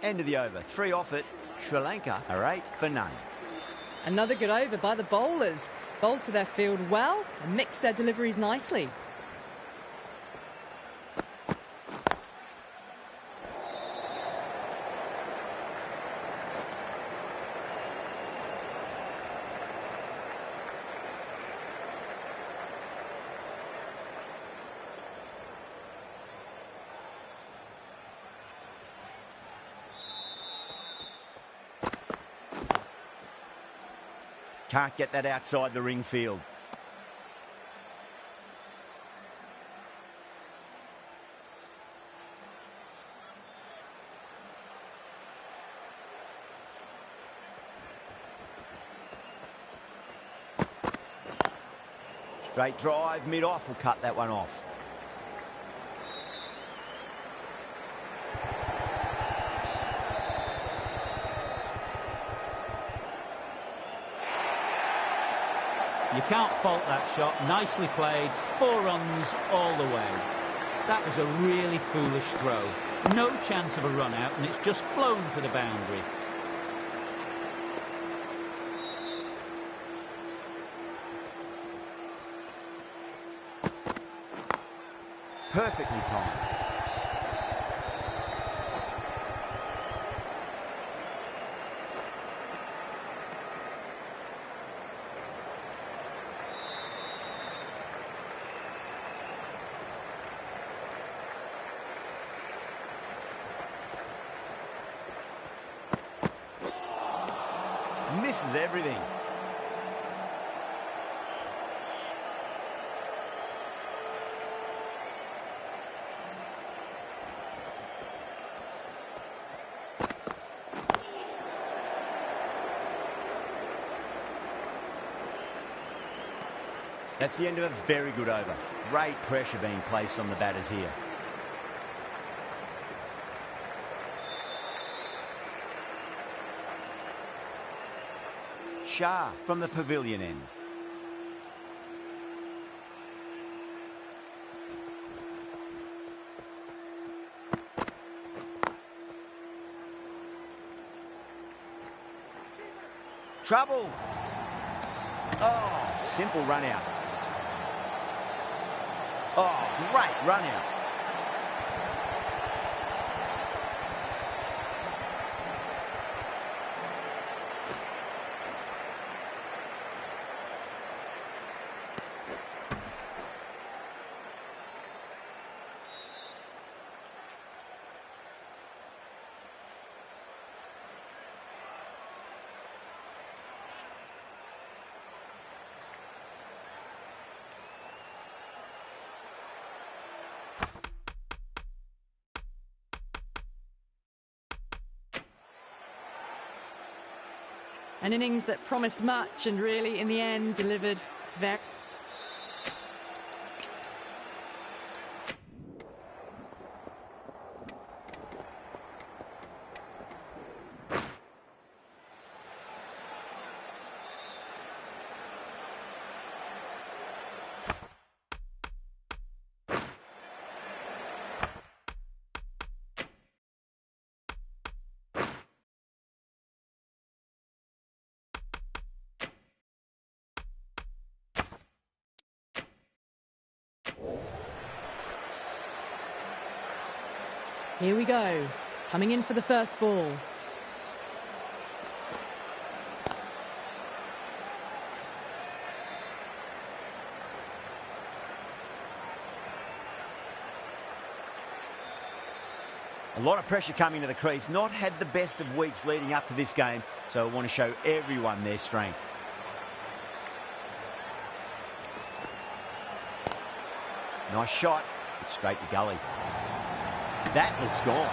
End of the over. 3 off it. Sri Lanka are 8 for none. Another good over by the bowlers. Bowled to their field well and mixed their deliveries nicely. Can't get that outside the ring field. Straight drive, mid-off will cut that one off. You can't fault that shot. Nicely played. 4 runs all the way. That was a really foolish throw. No chance of a run out, and it's just flown to the boundary. Perfectly timed. Misses everything. That's the end of a very good over. Great pressure being placed on the batters here. Shah from the pavilion end. Trouble. Oh, simple run out. Oh, great run out. An innings that promised much and really, in the end, delivered very... Here we go, coming in for the first ball. A lot of pressure coming to the crease. Not had the best of weeks leading up to this game, so I want to show everyone their strength. Nice shot, but straight to gully. That looks gone.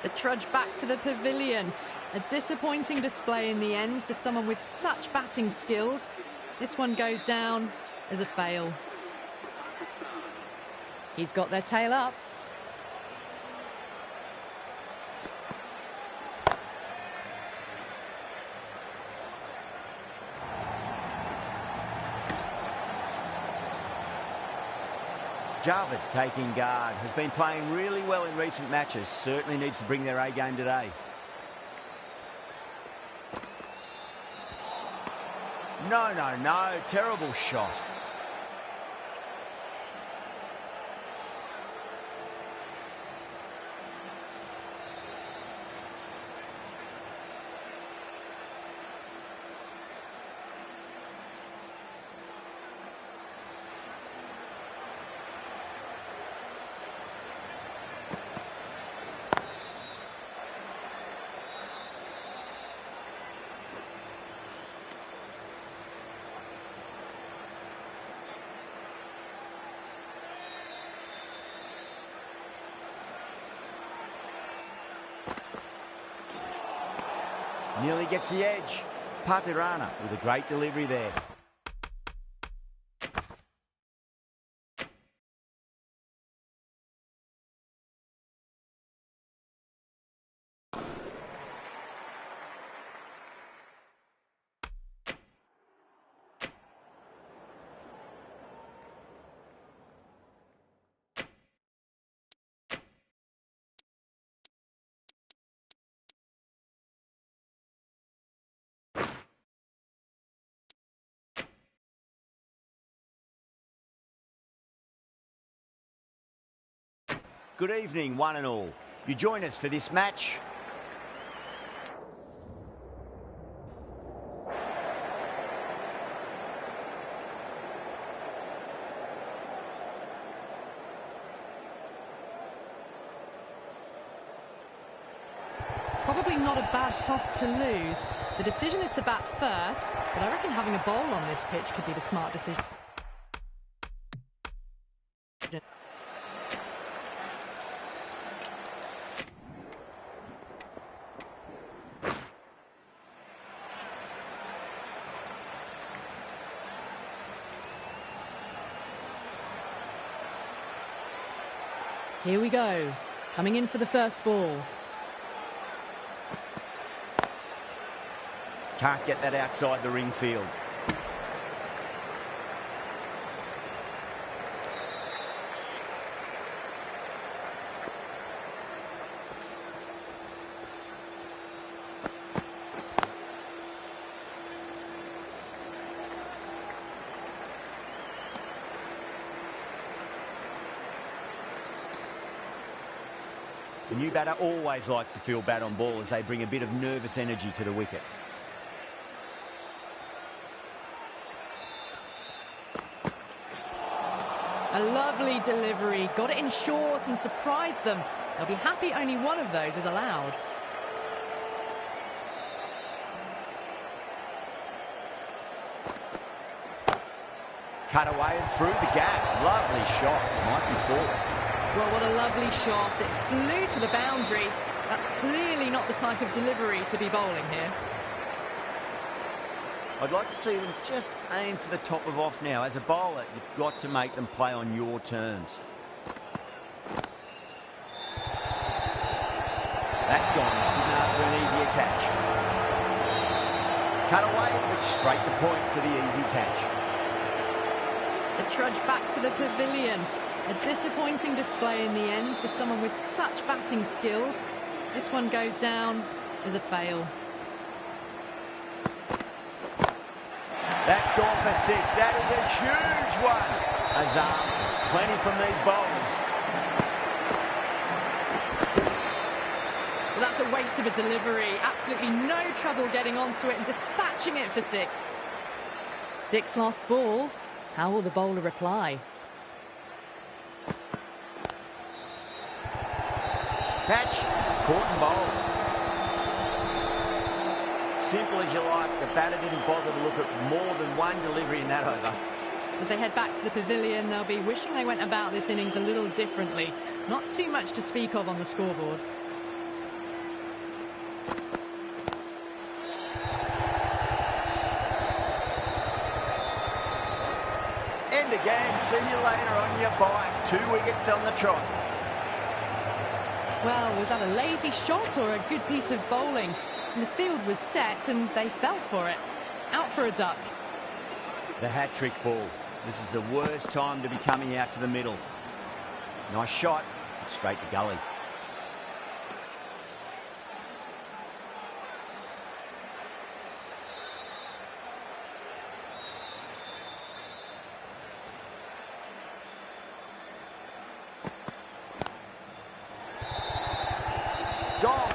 The trudge back to the pavilion. A disappointing display in the end for someone with such batting skills. This one goes down as a fail. He's got their tail up. Javid taking guard. Has been playing really well in recent matches. Certainly needs to bring their A game today. No, no, no. Terrible shot. Nearly gets the edge. Patirana with a great delivery there. Good evening, one and all. You join us for this match. Probably not a bad toss to lose. The decision is to bat first, but I reckon having a bowl on this pitch could be the smart decision. Here we go, coming in for the first ball. Can't get that outside the ring field. The new batter always likes to feel bat on ball as they bring a bit of nervous energy to the wicket. A lovely delivery, got it in short and surprised them. They'll be happy only one of those is allowed. Cut away and through the gap. Lovely shot. Might be forward. Well, what a lovely shot. It flew to the boundary. That's clearly not the type of delivery to be bowling here. I'd like to see them just aim for the top of off now. As a bowler, you've got to make them play on your terms. That's gone. Couldn't ask for an easier catch. Cut away, but straight to point for the easy catch. The trudge back to the pavilion. A disappointing display in the end for someone with such batting skills. This one goes down as a fail. That's gone for six. That is a huge one. Azam, there's plenty from these bowlers. Well, that's a waste of a delivery. Absolutely no trouble getting onto it and dispatching it for six. Six lost ball. How will the bowler reply? Catch, caught and bowled. Simple as you like. The batter didn't bother to look at more than one delivery in that over. As they head back to the pavilion, they'll be wishing they went about this innings a little differently. Not too much to speak of on the scoreboard. End again. See you later on your bike. 2 wickets on the trot. Well, was that a lazy shot or a good piece of bowling? And the field was set and they fell for it. Out for a duck. The hat-trick ball. This is the worst time to be coming out to the middle. Nice shot. Straight to gully. Goal.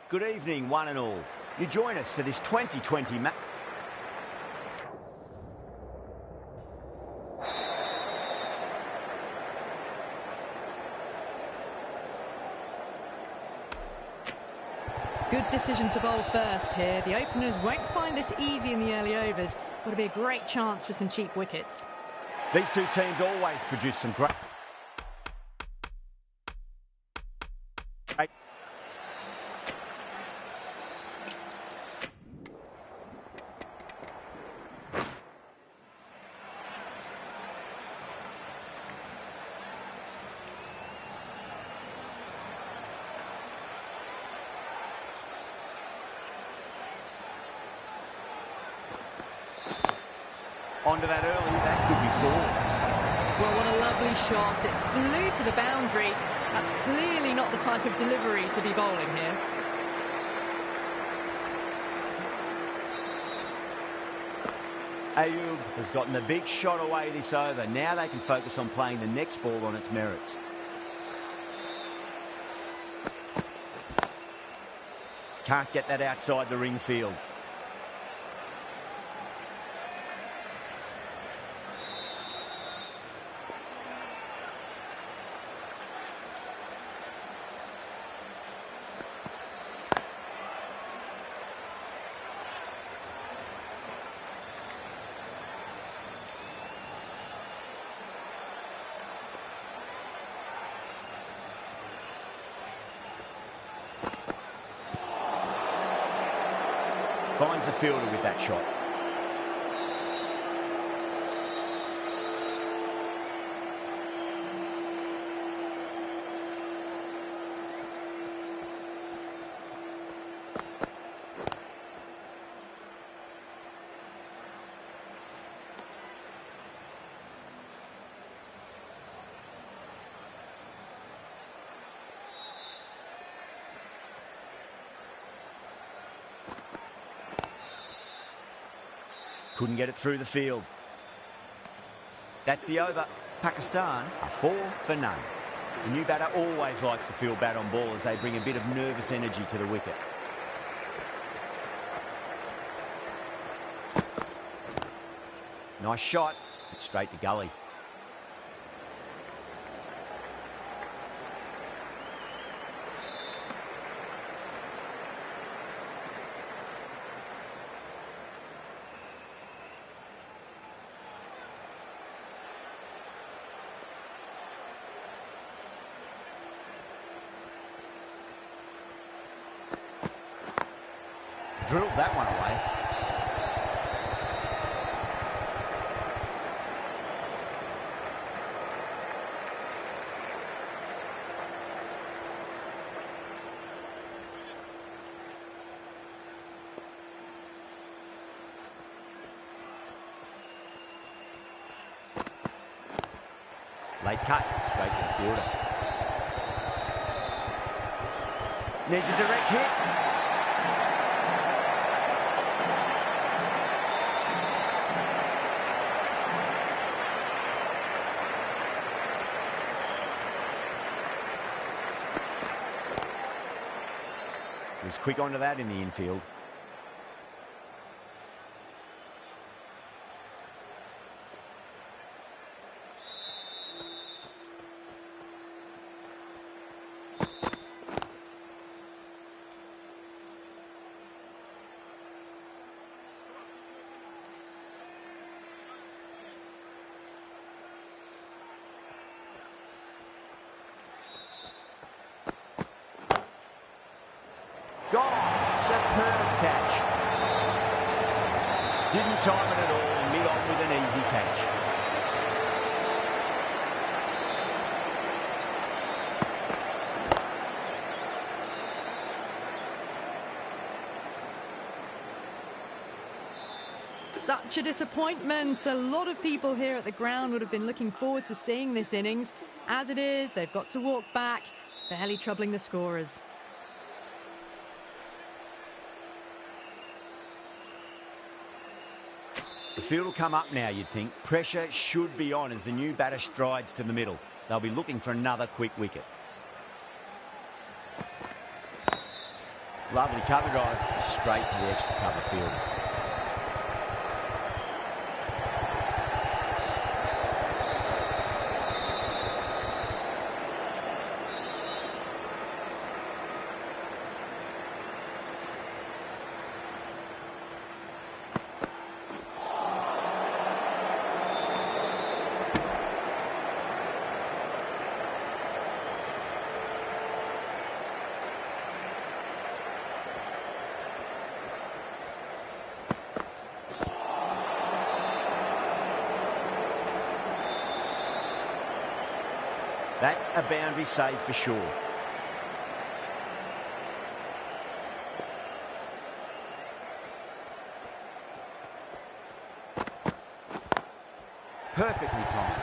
Good evening, one and all. You join us for this 2020 match. Good decision to bowl first here. The openers won't find this easy in the early overs. It'll be a great chance for some cheap wickets. These two teams always produce some great... Onto that early, that could be four. Well, what a lovely shot. It flew to the boundary. That's clearly not the type of delivery to be bowling here. Ayub has gotten the big shot away this over. Now they can focus on playing the next ball on its merits. Can't get that outside the ring field. Finds the fielder with that shot. Couldn't get it through the field. That's the over. Pakistan are 4 for none. The new batter always likes to feel bat on ball as they bring a bit of nervous energy to the wicket. Nice shot, but straight to gully. Drilled that one away. Late cut, straight to the fielder. Needs a direct hit. Was quick onto that in the infield. Gone. Superb catch. Didn't time it at all and mid-on with an easy catch. Such a disappointment. A lot of people here at the ground would have been looking forward to seeing this innings. As it is, they've got to walk back, barely troubling the scorers. The field will come up now, you'd think. Pressure should be on as the new batter strides to the middle. They'll be looking for another quick wicket. Lovely cover drive, straight to the extra cover field. That's a boundary save for sure. Perfectly timed.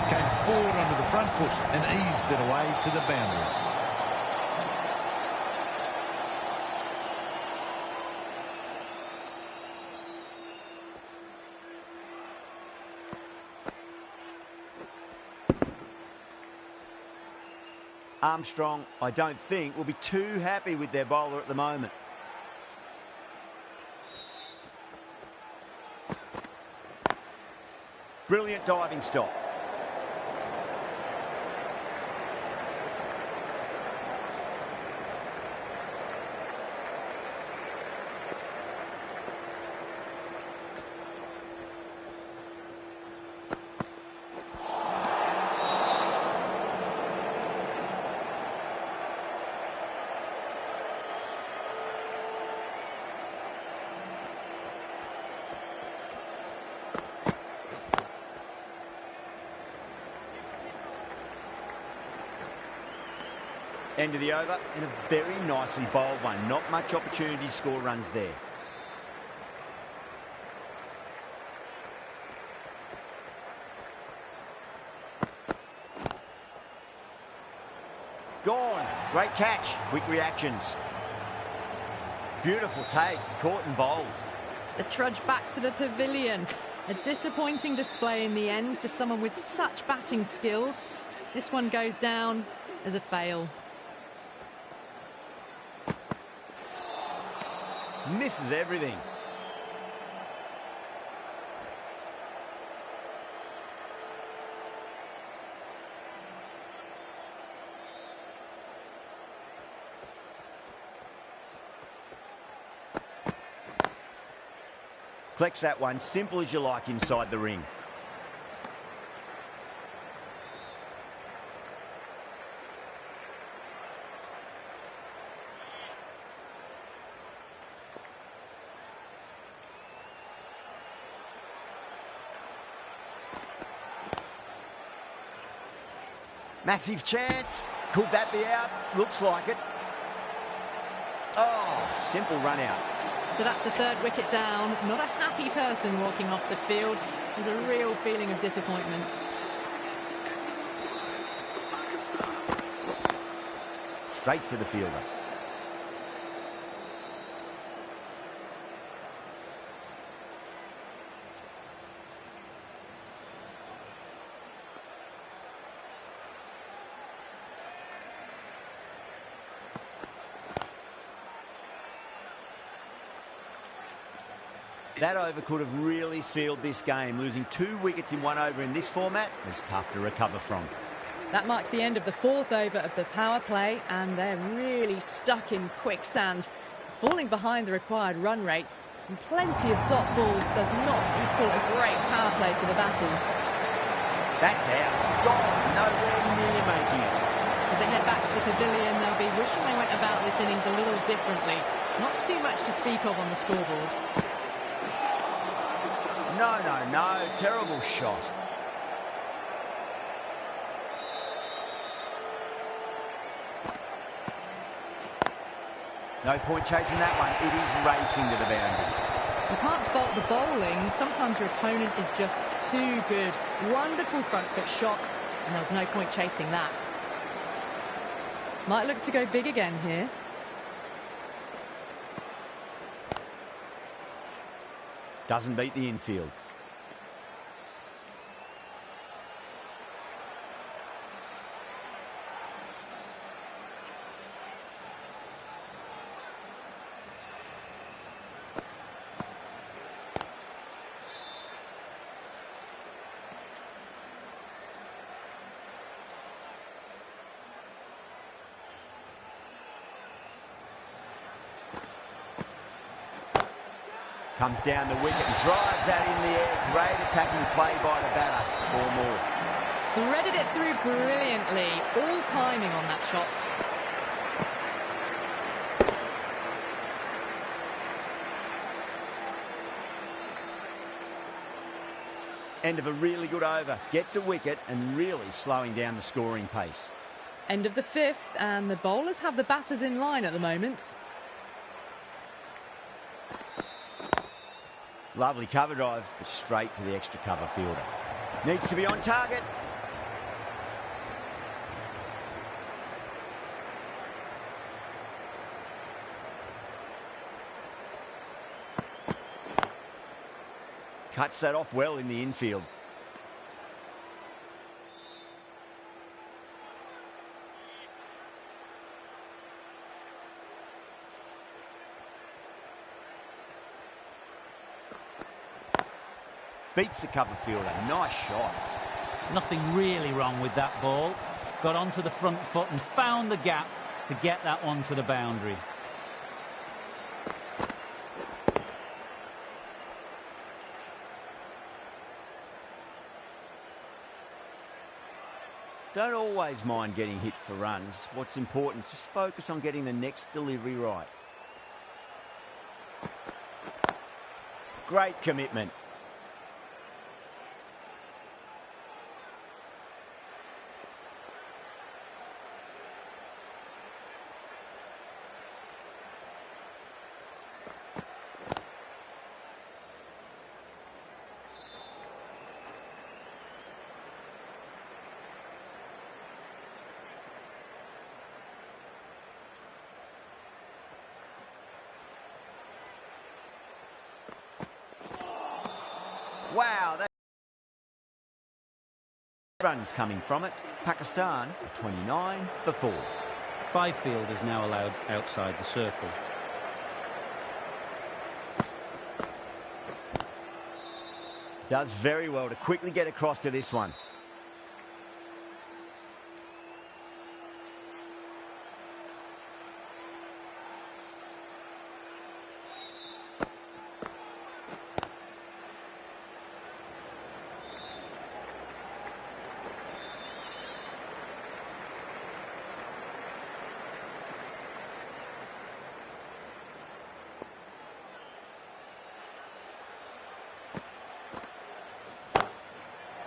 Came forward onto the front foot and eased it away to the boundary. Armstrong, I don't think, will be too happy with their bowler at the moment. Brilliant diving stop. End of the over, and a very nicely bowled one. Not much opportunity to score runs there. Gone. Great catch. Quick reactions. Beautiful take. Caught and bowled. The trudge back to the pavilion. A disappointing display in the end for someone with such batting skills. This one goes down as a fail. Misses everything. Collects that one, simple as you like inside the ring. Massive chance. Could that be out? Looks like it. Oh, simple run out. So that's the third wicket down. Not a happy person walking off the field. There's a real feeling of disappointment. Straight to the fielder. That over could have really sealed this game. Losing 2 wickets in 1 over in this format is tough to recover from. That marks the end of the 4th over of the power play, and they're really stuck in quicksand, falling behind the required run rate, and plenty of dot balls does not equal a great power play for the batters. That's out. Gone. Nowhere near making it. As they head back to the pavilion, they'll be wishing they went about this innings a little differently. Not too much to speak of on the scoreboard. No, no, no. Terrible shot. No point chasing that one. It is racing to the boundary. You can't fault the bowling. Sometimes your opponent is just too good. Wonderful front foot shot, and there was no point chasing that. Might look to go big again here. Doesn't beat the infield. Comes down the wicket and drives that in the air. Great attacking play by the batter. 4 more. Threaded it through brilliantly. All timing on that shot. End of a really good over. Gets a wicket and really slowing down the scoring pace. End of the 5th, and the bowlers have the batters in line at the moment. Lovely cover drive, but straight to the extra cover fielder. Needs to be on target. Cuts that off well in the infield. Beats the cover fielder. Nice shot. Nothing really wrong with that ball. Got onto the front foot and found the gap to get that one to the boundary. Don't always mind getting hit for runs. What's important is just focus on getting the next delivery right. Great commitment. Wow, that runs coming from it. Pakistan 29 for 4. 5 fielders now allowed outside the circle. Does very well to quickly get across to this one.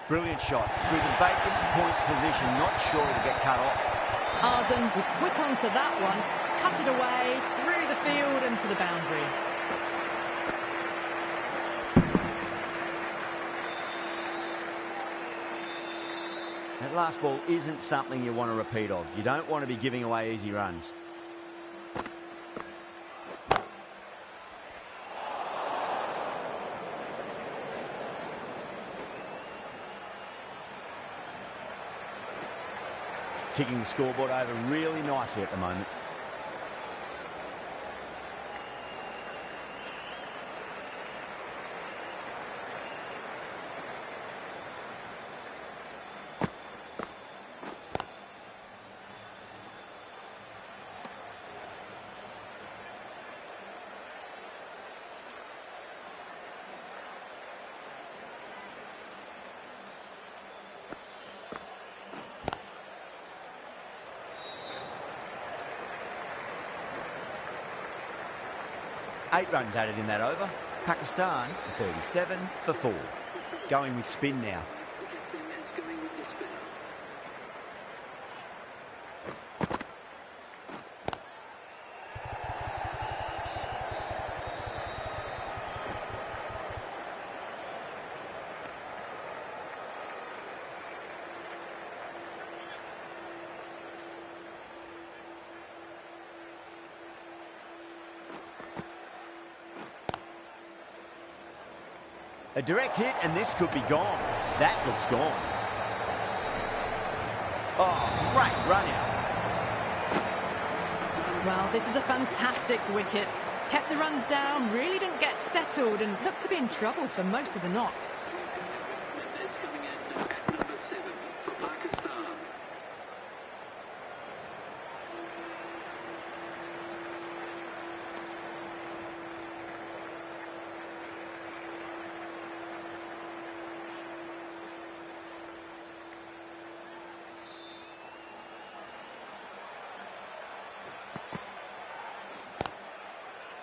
Brilliant shot through the vacant point position. Not sure it'll get cut off. Arden was quick onto that one. Cut it away, through the field and to the boundary. That last ball isn't something you want to repeat of. You don't want to be giving away easy runs. Ticking the scoreboard over really nicely at the moment. 8 runs added in that over. Pakistan for 37 for 4. Going with spin now. A direct hit, and this could be gone. That looks gone. Oh, great run out. Well, this is a fantastic wicket. Kept the runs down, really didn't get settled, and looked to be in trouble for most of the knock.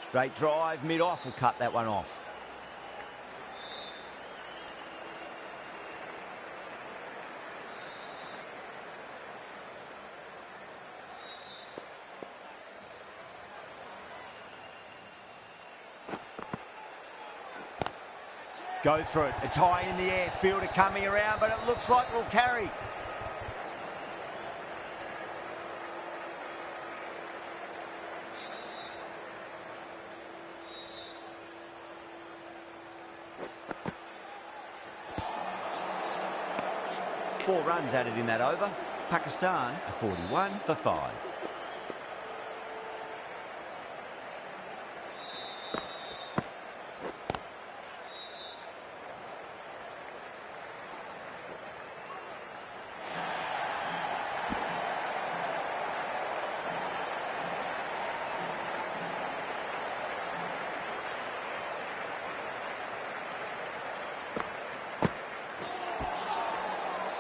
Straight drive, mid-off will cut that one off. Goes for it. It's high in the air. Fielder coming around, but it looks like it'll carry. Four runs added in that over. Pakistan are 41 for 5.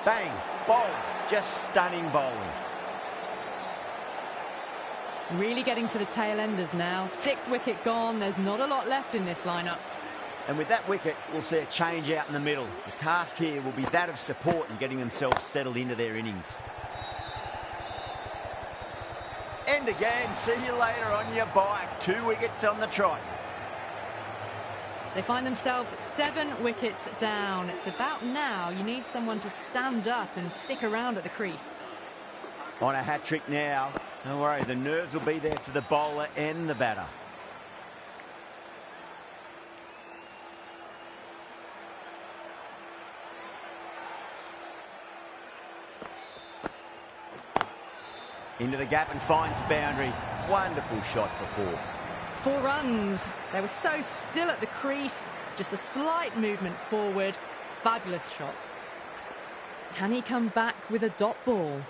Bang, bowled, just stunning bowling. Really getting to the tail enders now. 6th wicket gone, there's not a lot left in this lineup. And with that wicket, we'll see a change out in the middle. The task here will be that of support and getting themselves settled into their innings. End again, see you later on your bike. 2 wickets on the trot. They find themselves 7 wickets down. It's about now you need someone to stand up and stick around at the crease. On a hat-trick now. Don't worry, the nerves will be there for the bowler and the batter. Into the gap and finds the boundary. Wonderful shot for 4. 4 runs. They were so still at the crease. Just a slight movement forward. Fabulous shot. Can he come back with a dot ball?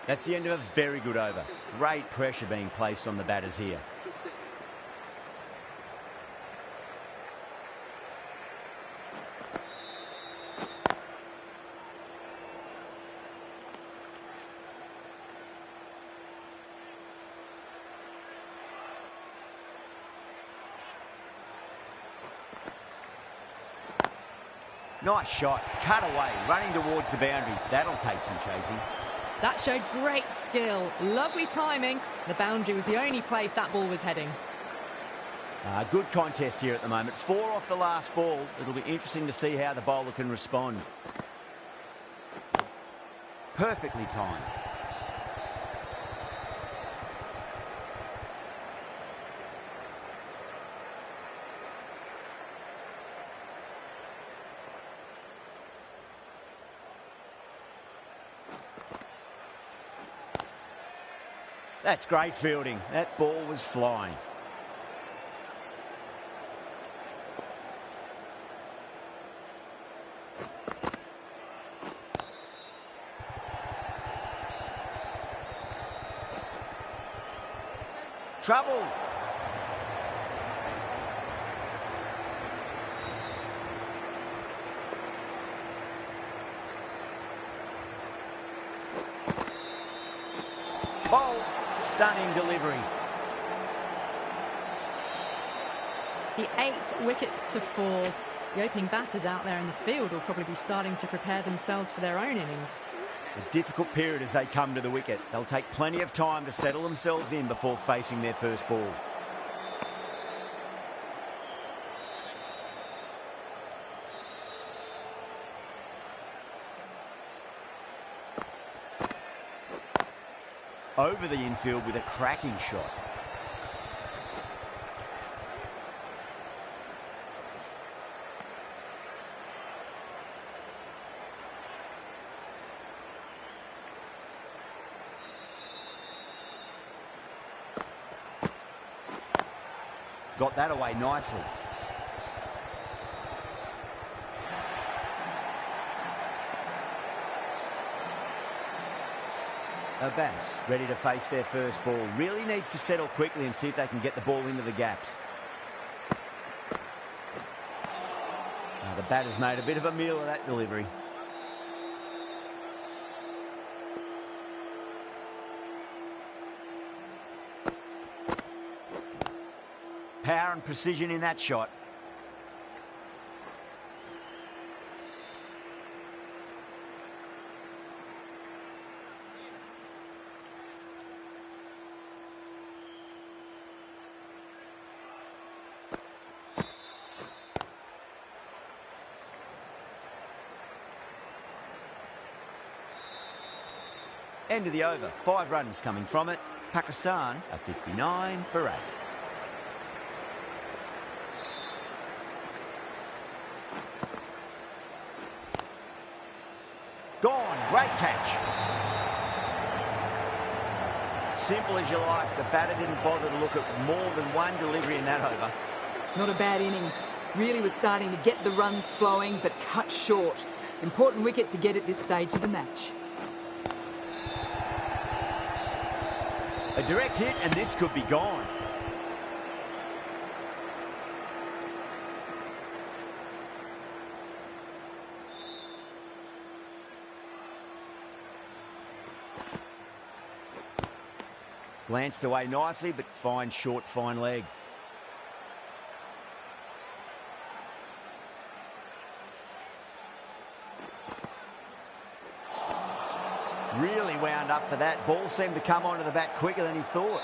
That's the end of a very good over. Great pressure being placed on the batters here. Nice shot, cut away, running towards the boundary. That'll take some chasing. That showed great skill, lovely timing. The boundary was the only place that ball was heading. Good contest here at the moment. 4 off the last ball. It'll be interesting to see how the bowler can respond. Perfectly timed. That's great fielding. That ball was flying. Trouble. Bowl, stunning delivery. The 8th wicket to fall. The opening batters out there in the field will probably be starting to prepare themselves for their own innings. A difficult period as they come to the wicket. They'll take plenty of time to settle themselves in before facing their first ball. Over the infield with a cracking shot. Got that away nicely. Abbas ready to face their first ball. Really needs to settle quickly and see if they can get the ball into the gaps. The batter's made a bit of a meal of that delivery. Power and precision in that shot. End of the over. 5 runs coming from it. Pakistan are 59 for 8. Gone. Great catch. Simple as you like. The batter didn't bother to look at more than one delivery in that over. Not a bad innings. Really was starting to get the runs flowing, but cut short. Important wicket to get at this stage of the match. A direct hit and this could be gone. Glanced away nicely, but fine short, fine leg. Really wound up for that. Ball seemed to come onto the bat quicker than he thought.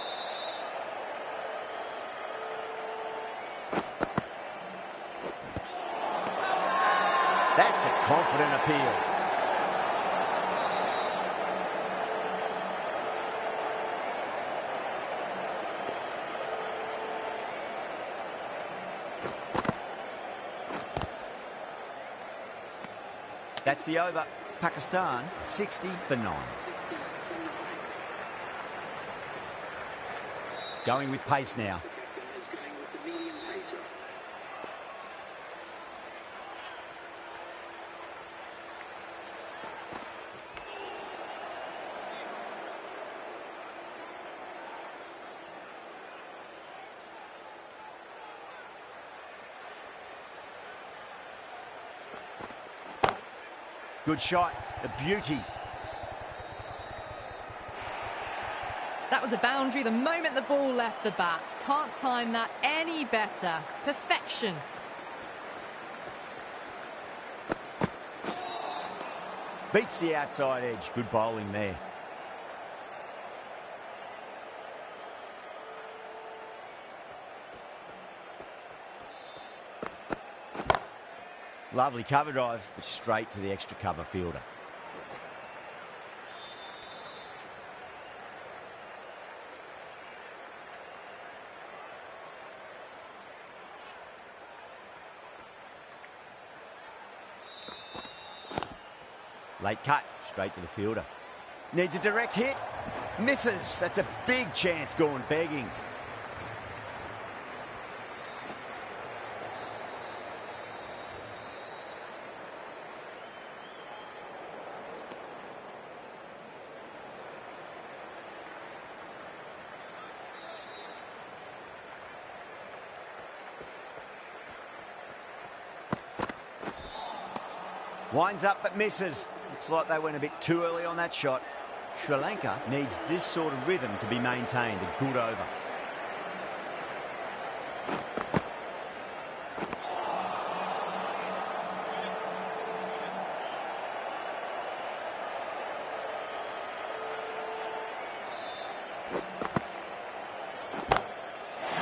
That's a confident appeal. That's the over. Pakistan 60 for 9. Going with pace now. Good shot, a beauty. That was a boundary the moment the ball left the bat. Can't time that any better. Perfection. Beats the outside edge. Good bowling there. Lovely cover drive, but straight to the extra cover fielder. Late cut, straight to the fielder. Needs a direct hit. Misses. That's a big chance gone begging. Winds up but misses. Looks like they went a bit too early on that shot. Sri Lanka needs this sort of rhythm to be maintained. A good over.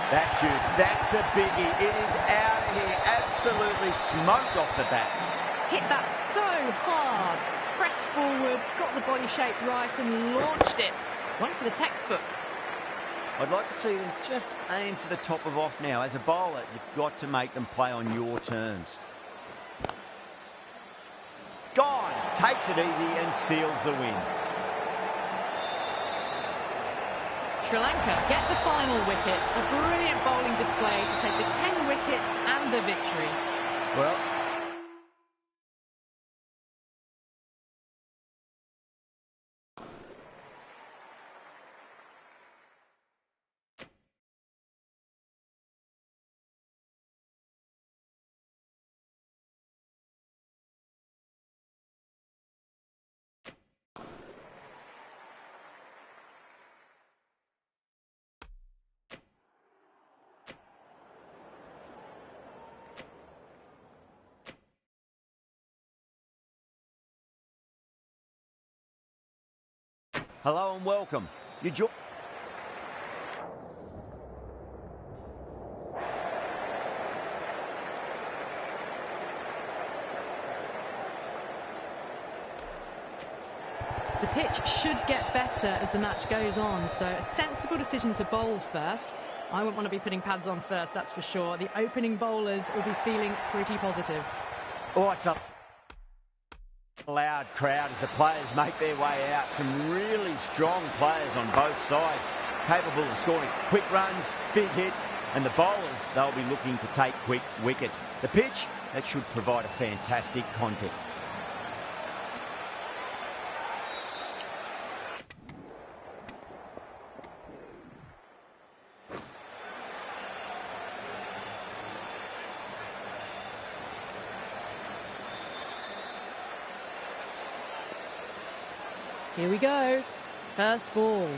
That's huge. That's a biggie. It is out of here. Absolutely smoked off the bat. Hit that so hard. Pressed forward, got the body shape right and launched it. One for the textbook. I'd like to see them just aim for the top of off now. As a bowler, you've got to make them play on your terms. Gone. Takes it easy and seals the win. Sri Lanka get the final wicket. A brilliant bowling display to take the 10 wickets and the victory. Well, hello and welcome. You join. The pitch should get better as the match goes on, so a sensible decision to bowl first. I wouldn't want to be putting pads on first, that's for sure. The opening bowlers will be feeling pretty positive. Oh, it's up. Loud crowd as the players make their way out. Some really strong players on both sides, capable of scoring quick runs, big hits, and the bowlers, they'll be looking to take quick wickets. The pitch, that should provide a fantastic contact. Here we go. First ball.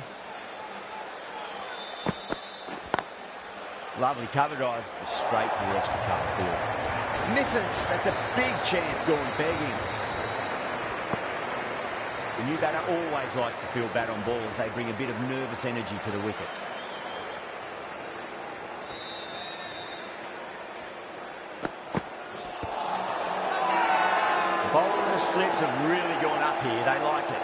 Lovely cover drive, straight to the extra cover field. Misses. That's a big chance going begging. The new batter always likes to field bat on ball as they bring a bit of nervous energy to the wicket. The bowler and the slips have really gone up here. They like it.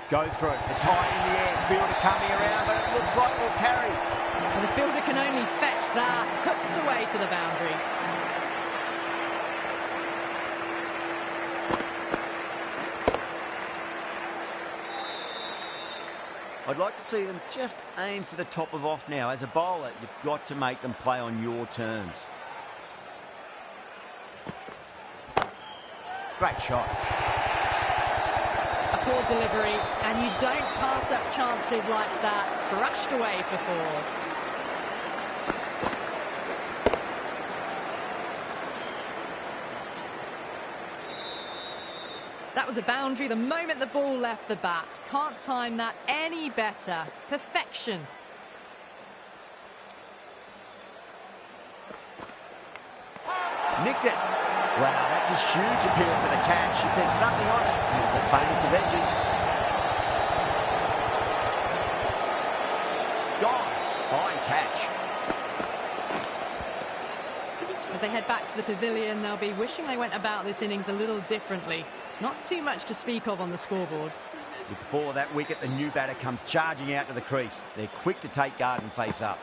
Goes for it. It's high in the air. Fielder coming around, but it looks like we'll carry. And the fielder can only fetch that. Hooked away to the boundary. I'd like to see them just aim for the top of off now. As a bowler, you've got to make them play on your terms. Great shot. A poor delivery, and you don't pass up chances like that. Crushed away for four. That was a boundary the moment the ball left the bat. Can't time that any better. Perfection. Nicked it. Wow, that's a huge appeal for the catch. If there's something on it, it's the famous of edges. Gone. Fine catch. As they head back to the pavilion, they'll be wishing they went about this innings a little differently. Not too much to speak of on the scoreboard. With the fall of that wicket, the new batter comes charging out to the crease. They're quick to take guard and face up.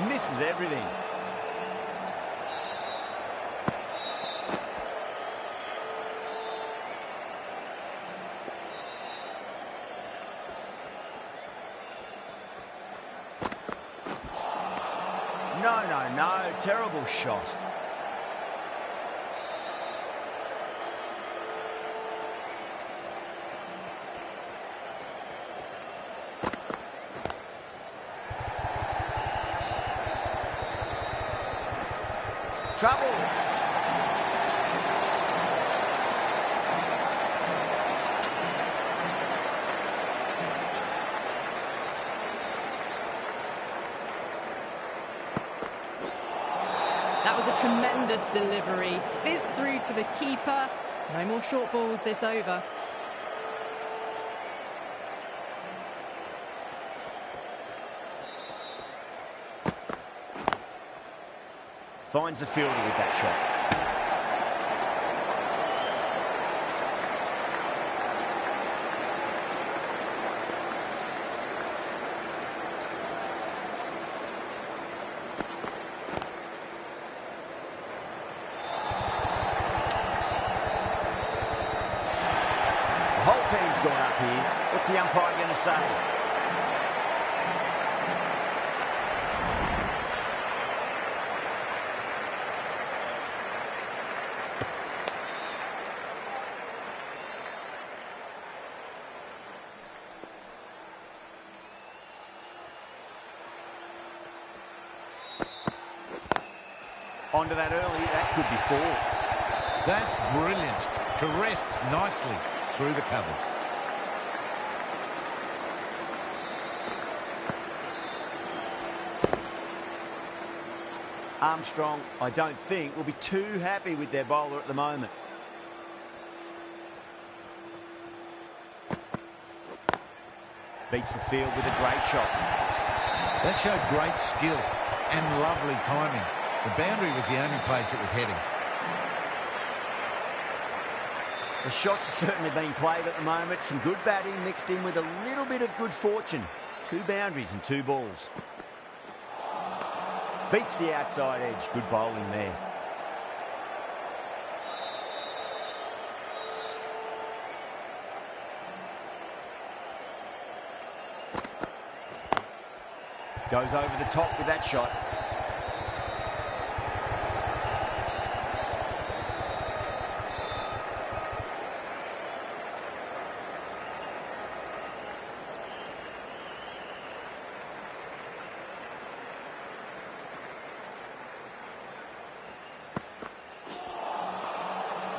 Misses everything. No. Terrible shot. Trouble. That was a tremendous delivery. Fizzed through to the keeper. No more short balls this over. Finds the fielder with that shot. The whole team's gone up here. What's the umpire going to say? Onto that early, that could be 4. That's brilliant. Caressed nicely through the covers. Armstrong, I don't think, will be too happy with their bowler at the moment. Beats the field with a great shot. That showed great skill and lovely timing. The boundary was the only place it was heading. The shot's certainly being played at the moment. Some good batting mixed in with a little bit of good fortune. 2 boundaries and 2 balls. Beats the outside edge. Good bowling there. Goes over the top with that shot.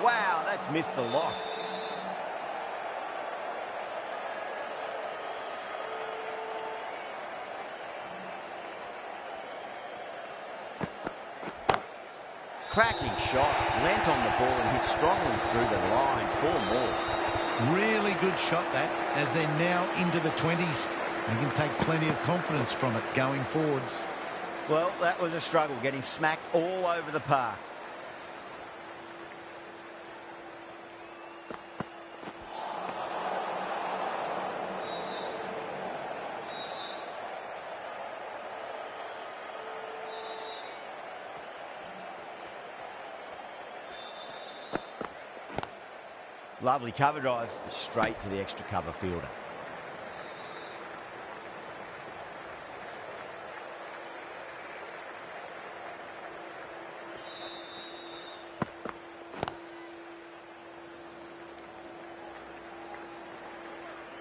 Wow, that's missed a lot. Cracking shot, leant on the ball and hit strongly through the line. 4 more. Really good shot that, as they're now into the 20s. They can take plenty of confidence from it going forwards. Well, that was a struggle, getting smacked all over the park. Lovely cover drive, straight to the extra cover fielder.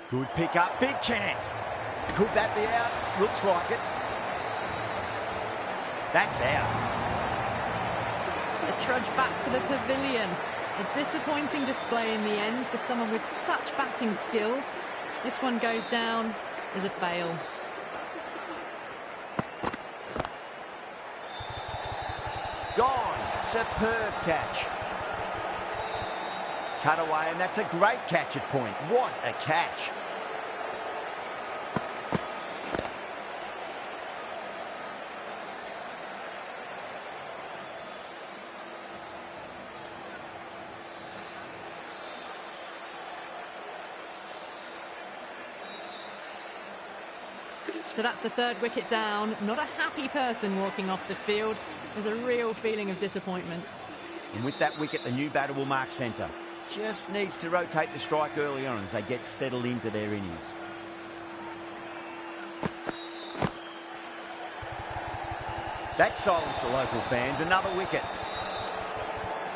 Good pick up, big chance. Could that be out? Looks like it. That's out. A trudge back to the pavilion. A disappointing display in the end for someone with such batting skills. This one goes down as a fail. Gone. Superb catch. Cut away, and that's a great catch at point. What a catch. So that's the third wicket down. Not a happy person walking off the field. There's a real feeling of disappointment. And with that wicket, the new batter will mark centre. Just needs to rotate the strike early on as they get settled into their innings. That silenced the local fans. Another wicket.